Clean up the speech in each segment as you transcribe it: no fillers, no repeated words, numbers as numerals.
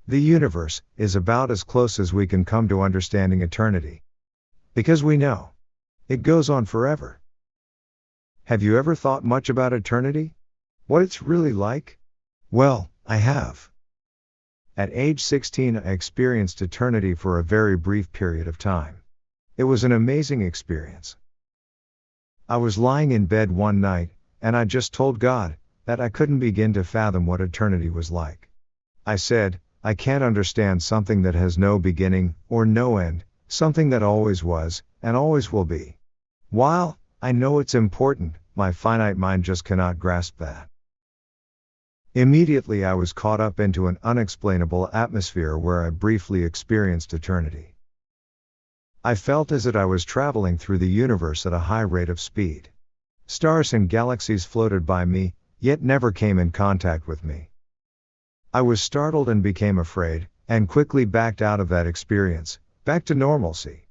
The universe is about as close as we can come to understanding eternity. Because we know it goes on forever. Have you ever thought much about eternity? What it's really like? Well, I have. At age 16, I experienced eternity for a very brief period of time. It was an amazing experience. I was lying in bed one night, and I just told God that I couldn't begin to fathom what eternity was like. I said, I can't understand something that has no beginning or no end, something that always was and always will be. While I know it's important, my finite mind just cannot grasp that. Immediately I was caught up into an unexplainable atmosphere where I briefly experienced eternity. I felt as if I was traveling through the universe at a high rate of speed. Stars and galaxies floated by me, yet never came in contact with me. I was startled and became afraid, and quickly backed out of that experience, back to normalcy.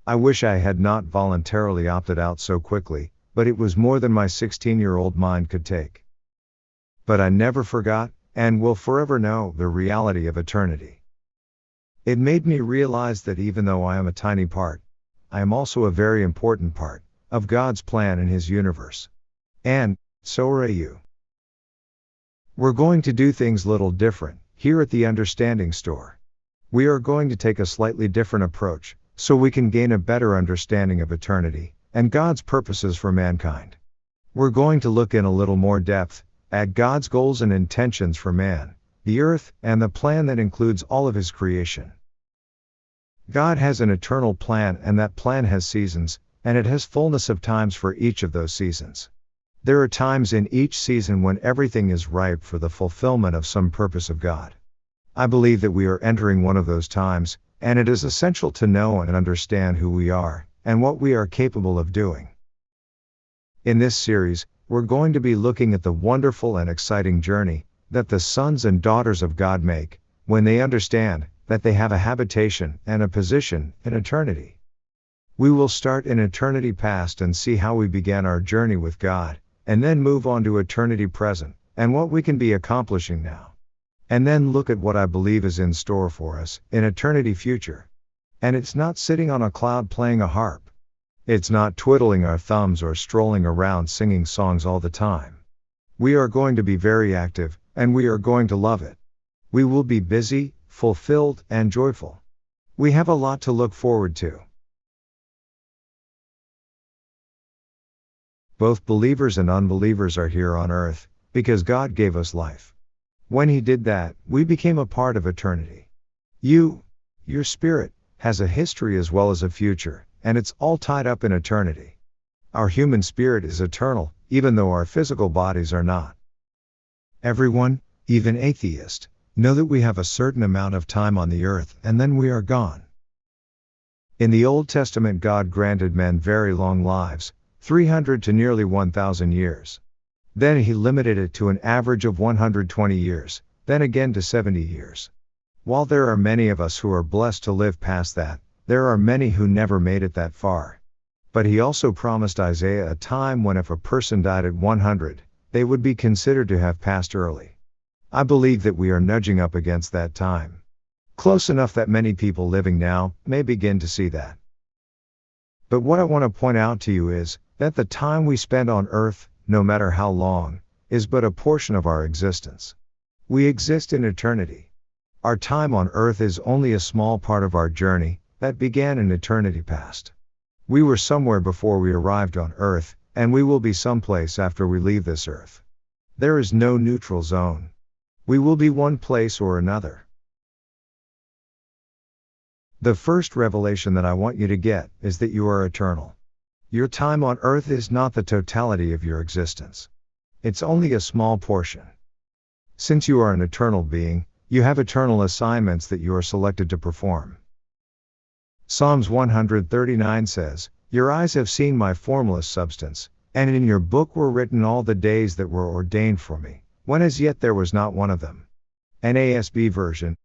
I wish I had not voluntarily opted out so quickly, but it was more than my 16-year-old mind could take. But I never forgot, and will forever know, the reality of eternity. It made me realize that even though I am a tiny part, I am also a very important part of God's plan in His universe. And so are you. We're going to do things a little different here at the Understanding Store. We are going to take a slightly different approach, so we can gain a better understanding of eternity and God's purposes for mankind. We're going to look in a little more depth at God's goals and intentions for man, the earth, and the plan that includes all of His creation. God has an eternal plan, and that plan has seasons, and it has fullness of times for each of those seasons. There are times in each season when everything is ripe for the fulfillment of some purpose of God. I believe that we are entering one of those times, and it is essential to know and understand who we are, and what we are capable of doing. In this series, we're going to be looking at the wonderful and exciting journey that the sons and daughters of God make when they understand that they have a habitation and a position in eternity. We will start in eternity past and see how we began our journey with God, and then move on to eternity present, and what we can be accomplishing now. And then look at what I believe is in store for us in eternity future. And it's not sitting on a cloud playing a harp. It's not twiddling our thumbs or strolling around singing songs all the time. We are going to be very active, and we are going to love it. We will be busy, fulfilled, and joyful. We have a lot to look forward to. Both believers and unbelievers are here on earth because God gave us life. When He did that, we became a part of eternity. Your spirit, has a history as well as a future, and it's all tied up in eternity. Our human spirit is eternal, even though our physical bodies are not. Everyone, even atheists, know that we have a certain amount of time on the earth and then we are gone. In the Old Testament, God granted men very long lives, 300 to nearly 1,000 years. Then He limited it to an average of 120 years, then again to 70 years. While there are many of us who are blessed to live past that, there are many who never made it that far. But He also promised Isaiah a time when if a person died at 100, they would be considered to have passed early. I believe that we are nudging up against that time. Close enough that many people living now may begin to see that. But what I want to point out to you is that the time we spend on earth, no matter how long, is but a portion of our existence. We exist in eternity. Our time on earth is only a small part of our journey that began in eternity past. We were somewhere before we arrived on earth, and we will be someplace after we leave this earth. There is no neutral zone. We will be one place or another. The first revelation that I want you to get is that you are eternal. Your time on earth is not the totality of your existence. It's only a small portion. Since you are an eternal being, you have eternal assignments that you are selected to perform. Psalms 139 says, "Your eyes have seen my formless substance, and in your book were written all the days that were ordained for me, when as yet there was not one of them." NASB version.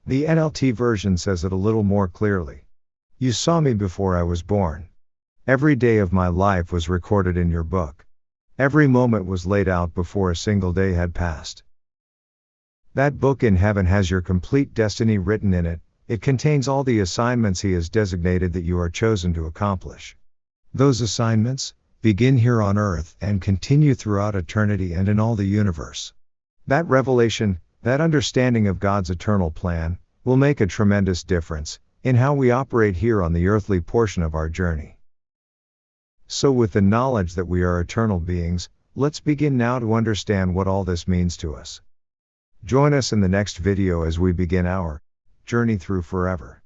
The NLT version says it a little more clearly. You saw me before I was born. Every day of my life was recorded in your book. Every moment was laid out before a single day had passed. That book in heaven has your complete destiny written in it. It contains all the assignments He has designated that you are chosen to accomplish. Those assignments begin here on earth and continue throughout eternity and in all the universe. That revelation, that understanding of God's eternal plan, will make a tremendous difference in how we operate here on the earthly portion of our journey. So with the knowledge that we are eternal beings, let's begin now to understand what all this means to us. Join us in the next video as we begin our journey through forever.